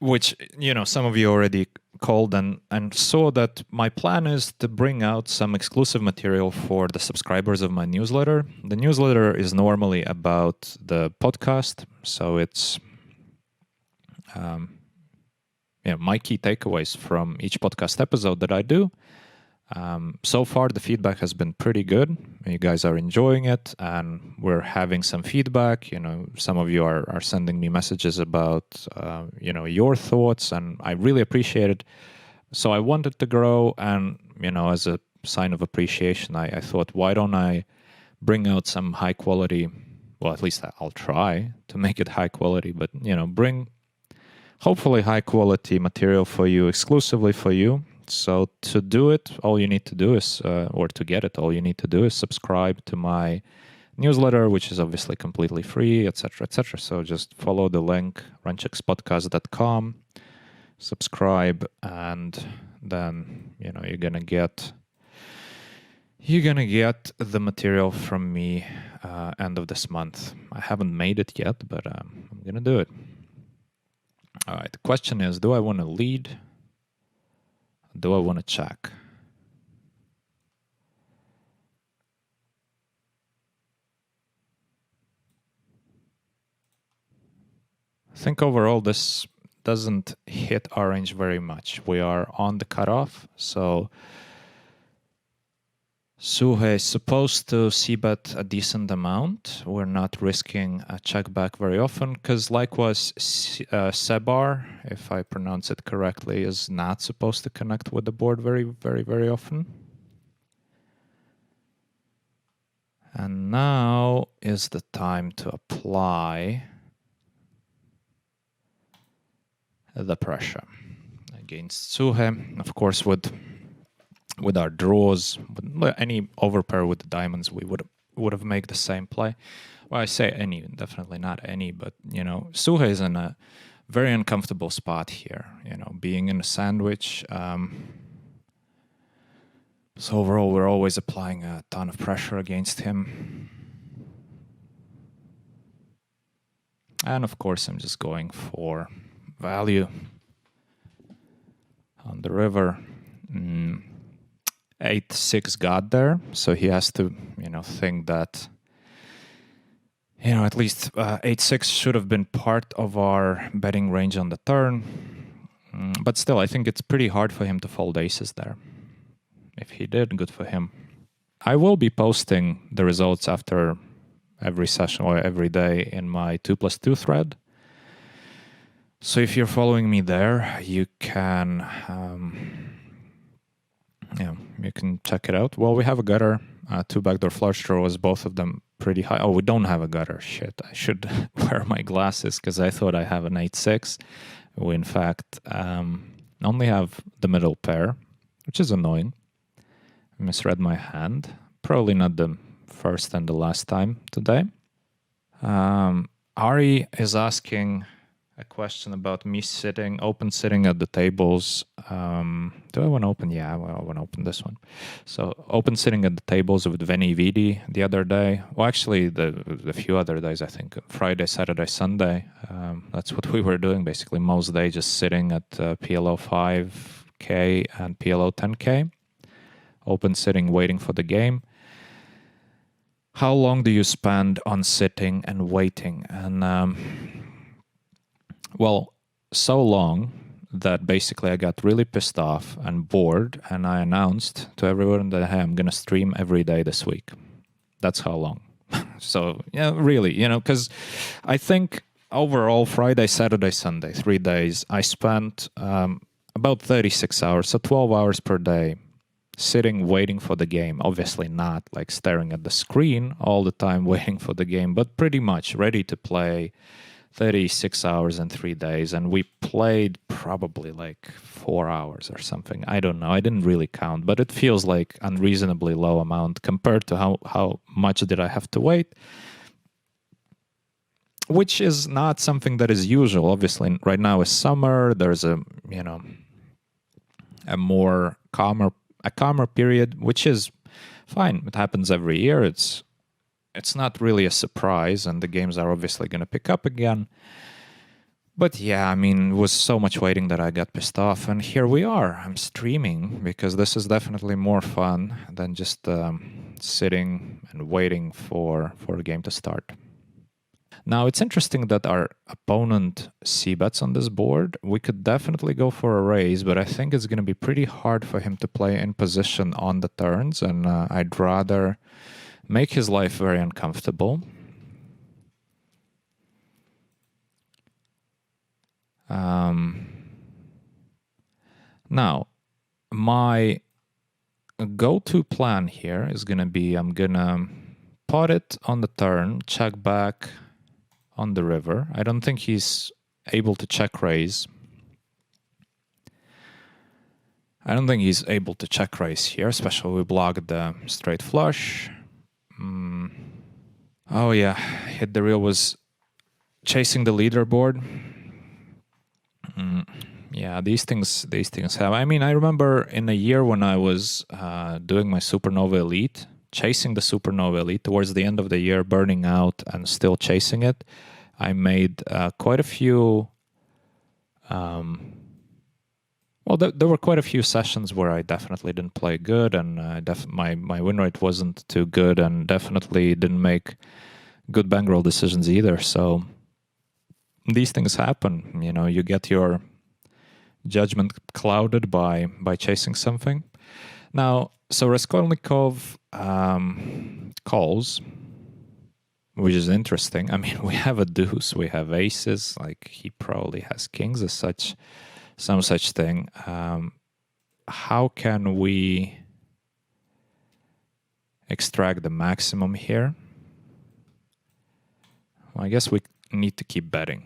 which, some of you already called and saw that my plan is to bring out some exclusive material for the subscribers of my newsletter. The newsletter is normally about the podcast, so it's my key takeaways from each podcast episode that I do. So far, the feedback has been pretty good. You guys are enjoying it, and we're having some feedback. Some of you are sending me messages about, your thoughts, and I really appreciate it. So I wanted to grow, and, as a sign of appreciation, I thought, why don't I bring out some high quality, well, at least I'll try to make it high quality, but, bring hopefully high quality material for you, exclusively for you. So to do it, all you need to do is, or to get it, all you need to do is subscribe to my newsletter, which is obviously completely free, etc., etc. So just follow the link, runchukspodcast.com, subscribe, and then, you're gonna get the material from me end of this month. I haven't made it yet, but I'm gonna do it. All right, the question is, do I want to lead? Do I want to check? I think overall this doesn't hit our range very much. We are on the cutoff, so Suhe is supposed to c-bet a decent amount. We're not risking a check back very often, because likewise Sebar, if I pronounce it correctly, is not supposed to connect with the board very, very, very often. And now is the time to apply the pressure against Suhe. Of course, with our draws, with any overpair with the diamonds, we would have made the same play. Well, I say any, definitely not any, but, Suhe is in a very uncomfortable spot here, being in a sandwich. So overall, we're always applying a ton of pressure against him. And of course, I'm just going for value on the river. 8-6 got there, so he has to, think that, at least 8-6 should have been part of our betting range on the turn. But still, I think it's pretty hard for him to fold aces there. If he did, good for him. I will be posting the results after every session or every day in my 2+2 thread. So if you're following me there, you can you can check it out. Well, we have a gutter, 2 backdoor flush draws, both of them pretty high. Oh, we don't have a gutter. Shit, I should wear my glasses because I thought I have an 8-6. We, in fact, only have the middle pair, which is annoying. I misread my hand. Probably not the first and the last time today. Ari is asking a question about me open sitting at the tables. Do I want to open? Yeah, well, I want to open this one. So open sitting at the tables with Veni Vidi the other day. Well, actually, the few other days, I think, Friday, Saturday, Sunday. That's what we were doing, basically, most days, just sitting at PLO 5K and PLO 10K. Open sitting, waiting for the game. How long do you spend on sitting and waiting? And well, so long that basically I got really pissed off and bored, and I announced to everyone that, hey, I'm going to stream every day this week. That's how long. So, yeah, really, because I think overall Friday, Saturday, Sunday, 3 days, I spent about 36 hours, so 12 hours per day, sitting waiting for the game. Obviously not like staring at the screen all the time waiting for the game, but pretty much ready to play. 36 hours in 3 days, and we played probably like 4 hours or something. I don't know. I didn't really count, but it feels like unreasonably low amount compared to how much did I have to wait, which is not something that is usual. Obviously, right now is summer. There's a more calmer period, which is fine. It happens every year. It's not really a surprise, and the games are obviously going to pick up again. But yeah, I mean, it was so much waiting that I got pissed off. And here we are. I'm streaming because this is definitely more fun than just sitting and waiting for a game to start. Now, it's interesting that our opponent c-bets on this board. We could definitely go for a raise, but I think it's going to be pretty hard for him to play in position on the turns, and I'd rather make his life very uncomfortable. Now, my go-to plan here is going to be I'm going to pot it on the turn, check back on the river. I don't think he's able to check raise. I don't think he's able to check raise here, especially we blocked the straight flush. Oh yeah, hit the reel was chasing the leaderboard. Yeah, these things have. I mean, I remember in a year when I was doing my Supernova Elite, chasing the Supernova Elite towards the end of the year, burning out and still chasing it. I made quite a few. Well, there were quite a few sessions where I definitely didn't play good, and my win rate wasn't too good, and definitely didn't make good bankroll decisions either. So these things happen. You know, you get your judgment clouded by chasing something. Now, so Raskolnikov calls, which is interesting. I mean, we have a deuce, we have aces. Like, he probably has kings as such. Some such thing. How can we extract the maximum here? Well, I guess we need to keep betting.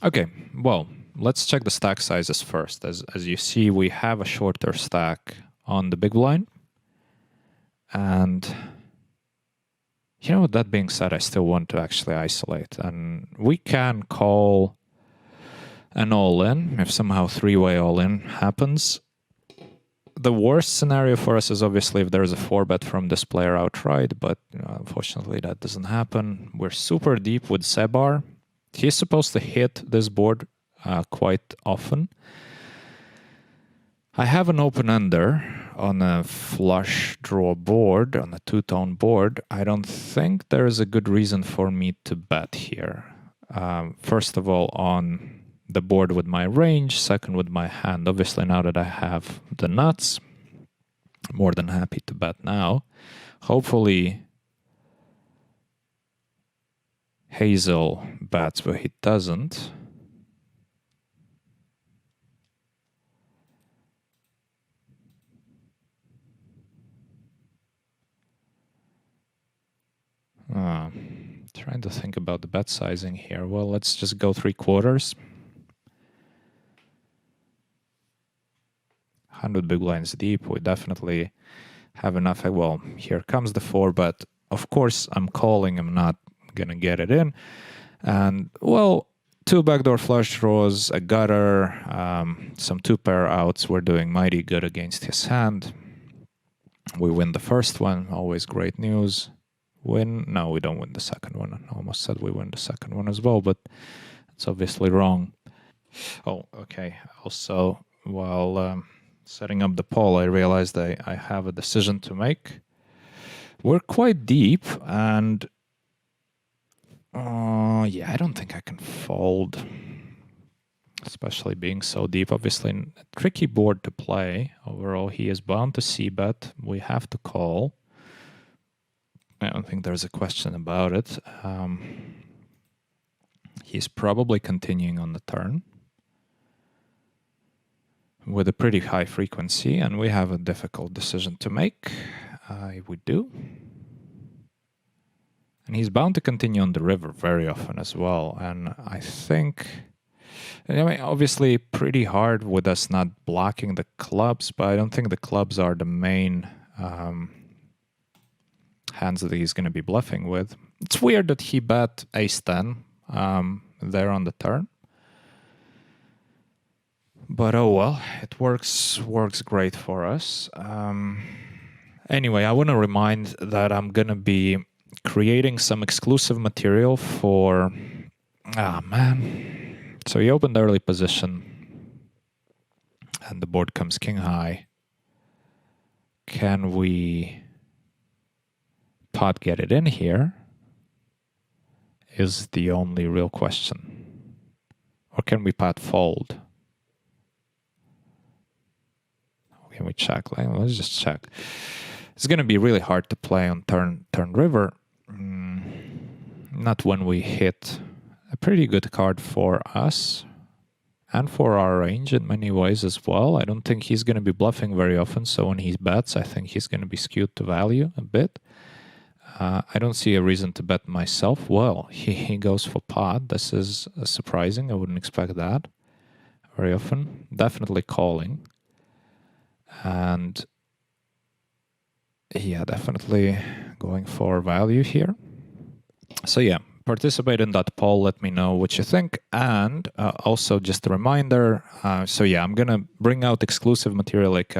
Okay, well, let's check the stack sizes first. As you see, we have a shorter stack on the big blind. And, you know, that being said, I still want to actually isolate. And we can call an all-in, if somehow three-way all-in happens. The worst scenario for us is obviously if there's a 4-bet from this player outright, but unfortunately that doesn't happen. We're super deep with Sebar. He's supposed to hit this board quite often. I have an open-ender on a flush draw board, on a two-tone board. I don't think there is a good reason for me to bet here. First of all, on the board with my range, second with my hand. Obviously, now that I have the nuts, more than happy to bet now. Hopefully, Hazel bets, but he doesn't. Trying to think about the bet sizing here. Well, let's just go 3/4. 100 big blinds deep. We definitely have enough. Well, here comes the 4-bet. Of course, I'm calling. I'm not going to get it in. And, well, 2 backdoor flush draws, a gutter, some 2-pair outs. We're doing mighty good against his hand. We win the first one. Always great news. Win? No, we don't win the second one. I almost said we win the second one as well, but it's obviously wrong. Oh, okay. Also, while setting up the poll, I realized I have a decision to make. We're quite deep, and yeah, I don't think I can fold, especially being so deep. Obviously, a tricky board to play. Overall, he is bound to c-bet. We have to call. I don't think there's a question about it. He's probably continuing on the turn with a pretty high frequency, and we have a difficult decision to make. We do. And he's bound to continue on the river very often as well. And I think, I mean, obviously pretty hard with us not blocking the clubs, but I don't think the clubs are the main hands that he's going to be bluffing with. It's weird that he bet ace-10 there on the turn. But oh well, it works great for us. Anyway, I want to remind that I'm going to be creating some exclusive material for Ah, man. So he opened early position, and the board comes king high. Can we pot get it in here? Is the only real question. Or can we pot fold? Can we check? Let's just check. It's going to be really hard to play on turn river. Not when we hit a pretty good card for us and for our range in many ways as well. I don't think he's going to be bluffing very often, so when he bets, I think he's going to be skewed to value a bit. I don't see a reason to bet myself. Well, he goes for pot. This is surprising. I wouldn't expect that very often. Definitely calling. And yeah, definitely going for value here. So yeah, participate in that poll. Let me know what you think. And also just a reminder. So yeah, I'm going to bring out exclusive material like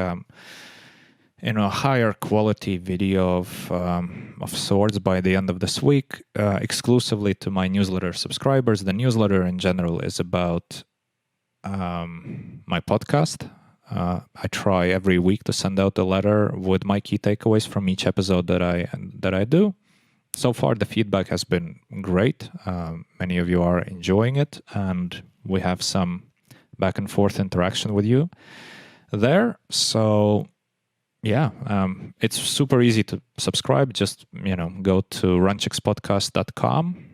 higher quality video of sorts by the end of this week, exclusively to my newsletter subscribers. The newsletter in general is about my podcast. I try every week to send out a letter with my key takeaways from each episode that I do. So far, the feedback has been great. Many of you are enjoying it, and we have some back and forth interaction with you there. So yeah, it's super easy to subscribe. Just, go to runchukspodcast.com,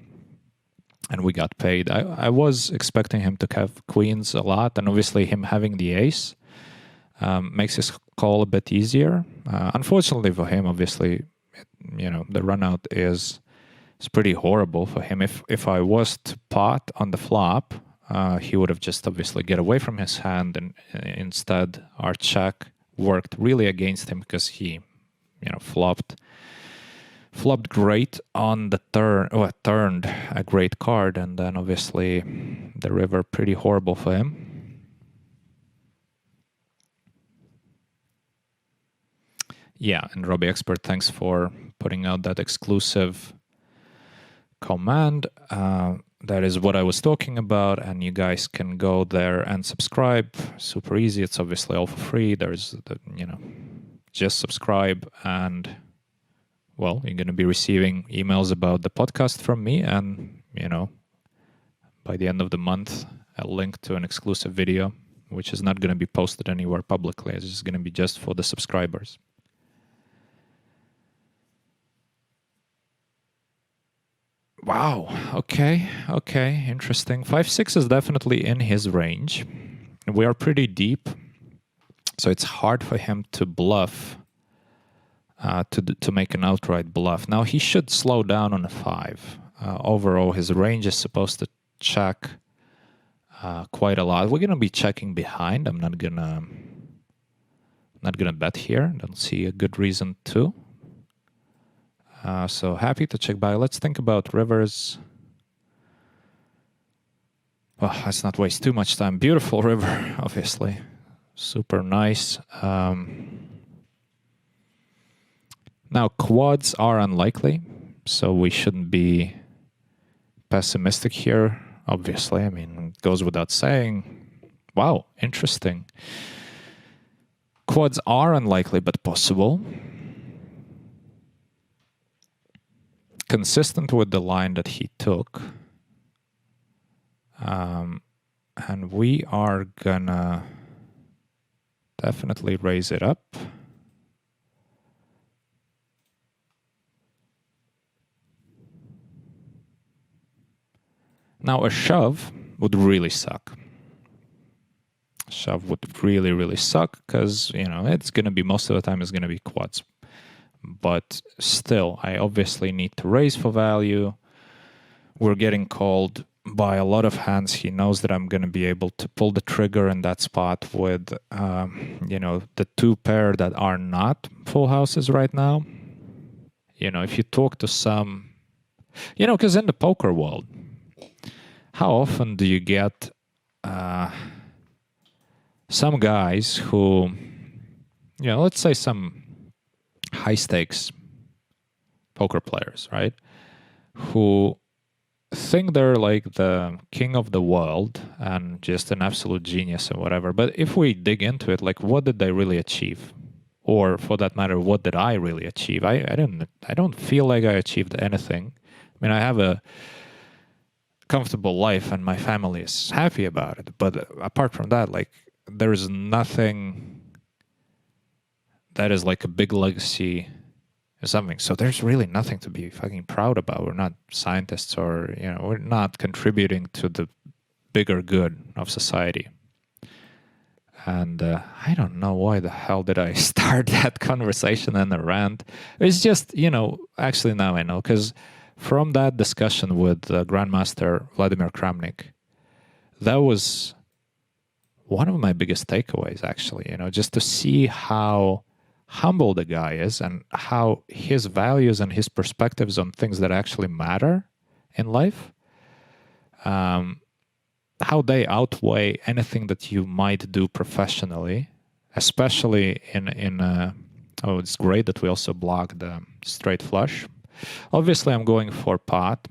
and we got paid. I was expecting him to have queens a lot, and obviously him having the ace makes his call a bit easier. Unfortunately for him, obviously, the run out is pretty horrible for him. If I was to pot on the flop, he would have just obviously get away from his hand, and instead our check worked really against him because he, flopped great on the turn. Well, turned a great card, and then obviously the river pretty horrible for him. Yeah, and Robbie Expert, thanks for putting out that exclusive command. That is what I was talking about, and you guys can go there and subscribe. Super easy. It's obviously all for free. There's just subscribe, and well, you're going to be receiving emails about the podcast from me, and by the end of the month, a link to an exclusive video, which is not going to be posted anywhere publicly. It's just going to be just for the subscribers. Wow. Okay. Interesting. 5-6 is definitely in his range. We are pretty deep, so it's hard for him to bluff, to make an outright bluff. Now, he should slow down on a 5. Overall, his range is supposed to check quite a lot. We're going to be checking behind. I'm not gonna bet here. Don't see a good reason to. So happy to check by. Let's think about rivers. Well, let's not waste too much time. Beautiful river, obviously. Super nice. Now, quads are unlikely, so we shouldn't be pessimistic here, obviously. I mean, it goes without saying. Wow, interesting. Quads are unlikely, but possible. Consistent with the line that he took. And we are gonna definitely raise it up. Now a shove would really suck. Shove would really, really suck because, it's going to be, most of the time it's going to be quads. But still, I obviously need to raise for value. We're getting called by a lot of hands. He knows that I'm going to be able to pull the trigger in that spot with, the 2 pair that are not full houses right now. If you talk to some, because in the poker world, how often do you get some guys who, let's say some high stakes poker players, right? Who think they're like the king of the world and just an absolute genius or whatever. But if we dig into it, like, what did they really achieve? Or for that matter, what did I really achieve? I don't feel like I achieved anything. I mean, I have a comfortable life and my family is happy about it. But apart from that, like, there is nothing that is like a big legacy or something. So there's really nothing to be fucking proud about. We're not scientists, or, you know, we're not contributing to the bigger good of society. And I don't know why the hell did I start that conversation and a rant. It's just, you know, actually now I know, because from that discussion with Grandmaster Vladimir Kramnik, that was one of my biggest takeaways, actually, you know, just to see how humble the guy is and how his values and his perspectives on things that actually matter in life, how they outweigh anything that you might do professionally, especially in oh, it's great that we also block the straight flush. Obviously, I'm going for pot.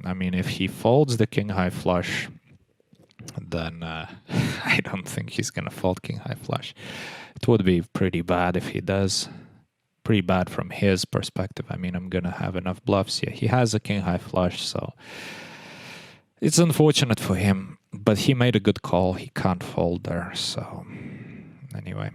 I mean, if he folds the king high flush, then I don't think he's gonna fold king high flush. It would be pretty bad if he does. Pretty bad from his perspective. I mean, I'm gonna have enough bluffs. Yeah, he has a king high flush, so it's unfortunate for him, but he made a good call. He can't fold there, so anyway.